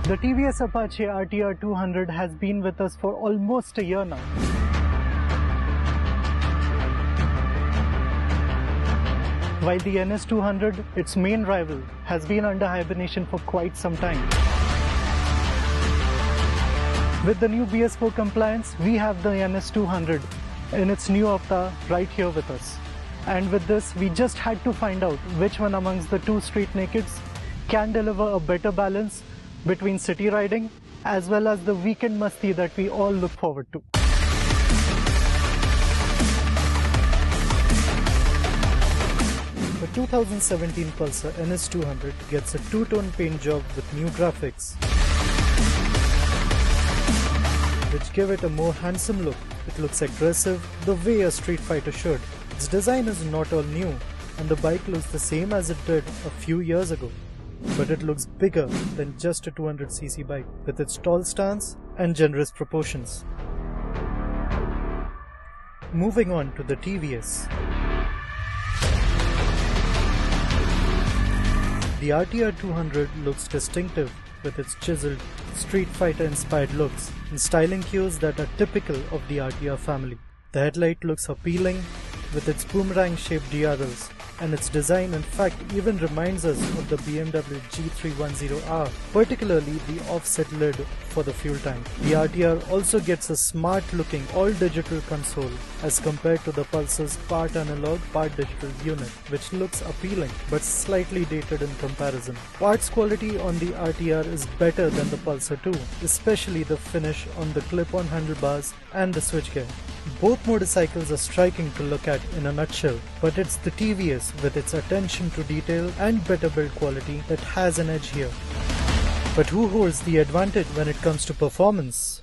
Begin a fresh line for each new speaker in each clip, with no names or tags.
The TVS Apache RTR 200 has been with us for almost a year now. While the NS 200, its main rival, has been under hibernation for quite some time. With the new BS4 compliance, we have the NS 200 in its new avatar right here with us. And with this, we just had to find out which one amongst the two street nakeds can deliver a better balance between city riding as well as the weekend masti that we all look forward to. The 2017 Pulsar NS 200 gets a two-tone paint job with new graphics, which give it a more handsome look. It looks aggressive the way a streetfighter should. Its design is not all new, and the bike looks the same as it did a few years ago. But it looks bigger than just a 200cc bike, with its tall stance and generous proportions. Moving on to the TVS. The RTR 200 looks distinctive with its chiseled, Street Fighter inspired looks and styling cues that are typical of the RTR family. The headlight looks appealing with its boomerang shaped DRLs, and its design in fact even reminds us of the BMW G310R, particularly the offset lid for the fuel tank. The RTR also gets a smart looking all-digital console as compared to the Pulsar's part analog, part digital unit, which looks appealing but slightly dated in comparison. Parts quality on the RTR is better than the Pulsar 2, especially the finish on the clip-on handlebars and the switchgear. Both motorcycles are striking to look at in a nutshell, but it's the TVS with its attention to detail and better build quality that has an edge here. But who holds the advantage when it comes to performance?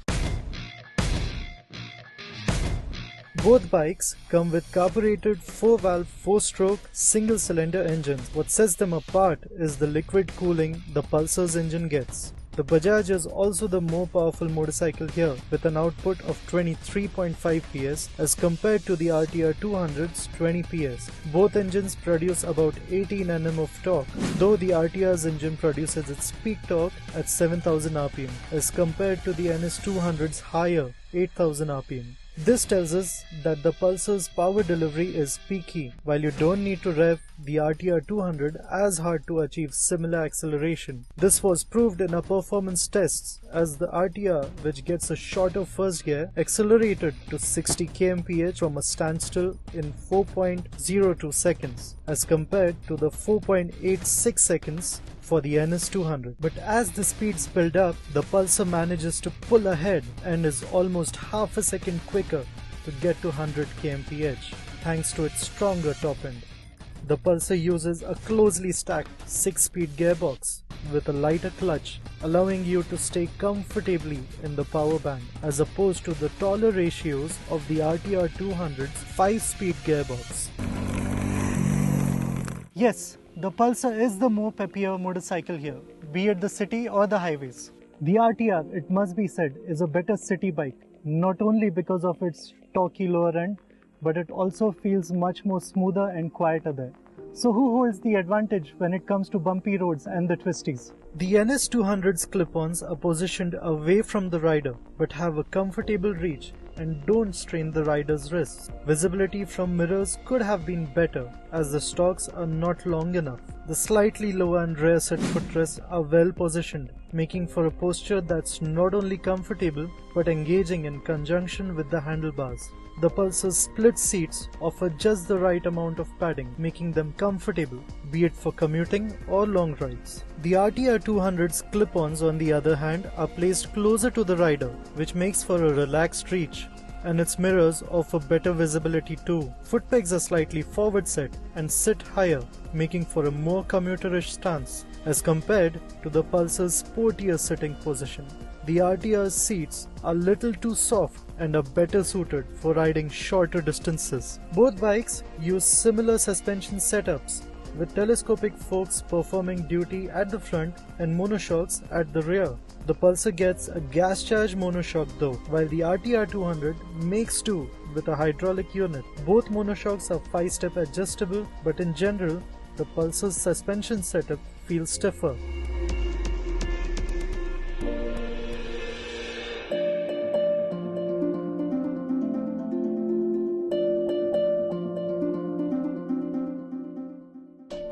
Both bikes come with carburetted 4-valve 4-stroke single-cylinder engines. What sets them apart is the liquid cooling the Pulsar's engine gets. The Bajaj is also the more powerful motorcycle here, with an output of 23.5 PS as compared to the RTR 200's 20 PS. Both engines produce about 18 Nm of torque, though the RTR's engine produces its peak torque at 7000 rpm as compared to the NS 200's higher 8000 rpm. This tells us that the Pulsar's power delivery is peaky, while you don't need to rev the RTR 200 as hard to achieve similar acceleration. This was proved in our performance tests, as the RTR, which gets a shorter first gear, accelerated to 60 kmph from a standstill in 4.02 seconds, as compared to the 4.86 seconds for the NS 200. But as the speeds build up, the Pulsar manages to pull ahead and is almost half a second quicker to get to 100 kmph, thanks to its stronger top end. The Pulsar uses a closely stacked 6-speed gearbox with a lighter clutch, allowing you to stay comfortably in the power band, as opposed to the taller ratios of the RTR 200's 5-speed gearbox. Yes, the Pulsar is the more peppier motorcycle here, be it the city or the highways. The RTR, it must be said, is a better city bike, not only because of its torquey lower end, but it also feels much more smoother and quieter there. So who holds the advantage when it comes to bumpy roads and the twisties? The NS 200's clip-ons are positioned away from the rider, but have a comfortable reach and don't strain the rider's wrists. Visibility from mirrors could have been better, as the stalks are not long enough. The slightly lower and rear set footrests are well positioned, making for a posture that's not only comfortable but engaging in conjunction with the handlebars. The Pulsar's split seats offer just the right amount of padding, making them comfortable, be it for commuting or long rides. The RTR 200's clip-ons, on the other hand, are placed closer to the rider, which makes for a relaxed reach, and its mirrors offer better visibility too. Foot pegs are slightly forward set and sit higher, making for a more commuterish stance as compared to the Pulsar's sportier sitting position. The RTR's seats are little too soft and are better suited for riding shorter distances. Both bikes use similar suspension setups, with telescopic forks performing duty at the front and monoshocks at the rear. The Pulsar gets a gas-charged monoshock though, while the RTR 200 makes two with a hydraulic unit. Both monoshocks are 5-step adjustable, but in general, the Pulsar's suspension setup feels stiffer.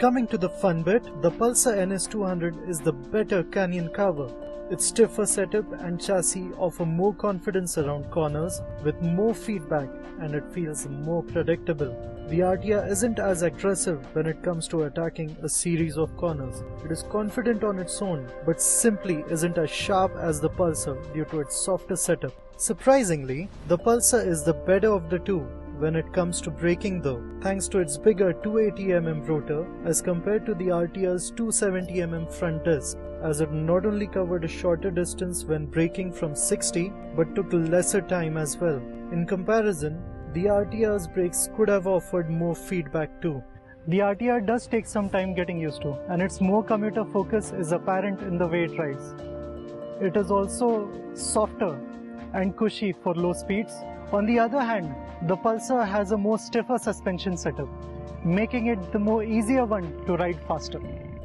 Coming to the fun bit, the Pulsar NS 200 is the better canyon carver. Its stiffer setup and chassis offer more confidence around corners with more feedback, and it feels more predictable. The RTR isn't as aggressive when it comes to attacking a series of corners. It is confident on its own, but simply isn't as sharp as the Pulsar due to its softer setup. Surprisingly, the Pulsar is the better of the two when it comes to braking though, thanks to its bigger 280mm rotor as compared to the RTR's 270mm front disc, as it not only covered a shorter distance when braking from 60 but took lesser time as well. In comparison, the RTR's brakes could have offered more feedback too. The RTR does take some time getting used to, and its more commuter focus is apparent in the way it rides. It is also softer and cushy for low speeds. On the other hand, the Pulsar has a more stiffer suspension setup, making it the more easier one to ride faster.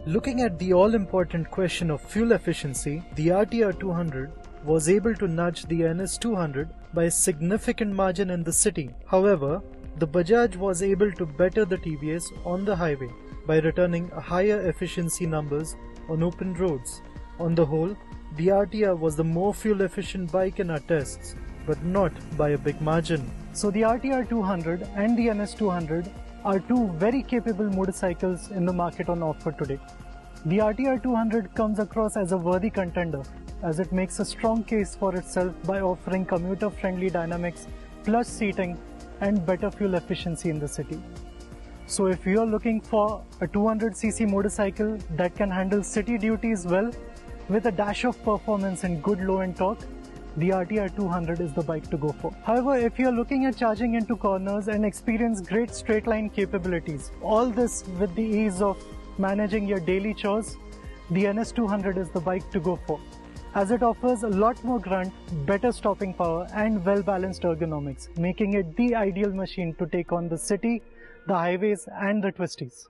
Looking at the all-important question of fuel efficiency, the RTR 200 was able to nudge the NS 200 by a significant margin in the city. However, the Bajaj was able to better the TVS on the highway by returning higher efficiency numbers on open roads. On the whole, the RTR was the more fuel-efficient bike in our tests, but not by a big margin. So the RTR 200 and the NS 200 are two very capable motorcycles in the market on offer today. The RTR 200 comes across as a worthy contender, as it makes a strong case for itself by offering commuter-friendly dynamics, plush seating, and better fuel efficiency in the city. So if you are looking for a 200cc motorcycle that can handle city duties well, with a dash of performance and good low-end torque, the RTR 200 is the bike to go for. However, if you are looking at charging into corners and experience great straight line capabilities, all this with the ease of managing your daily chores, the NS 200 is the bike to go for, as it offers a lot more grunt, better stopping power and well-balanced ergonomics, making it the ideal machine to take on the city, the highways and the twisties.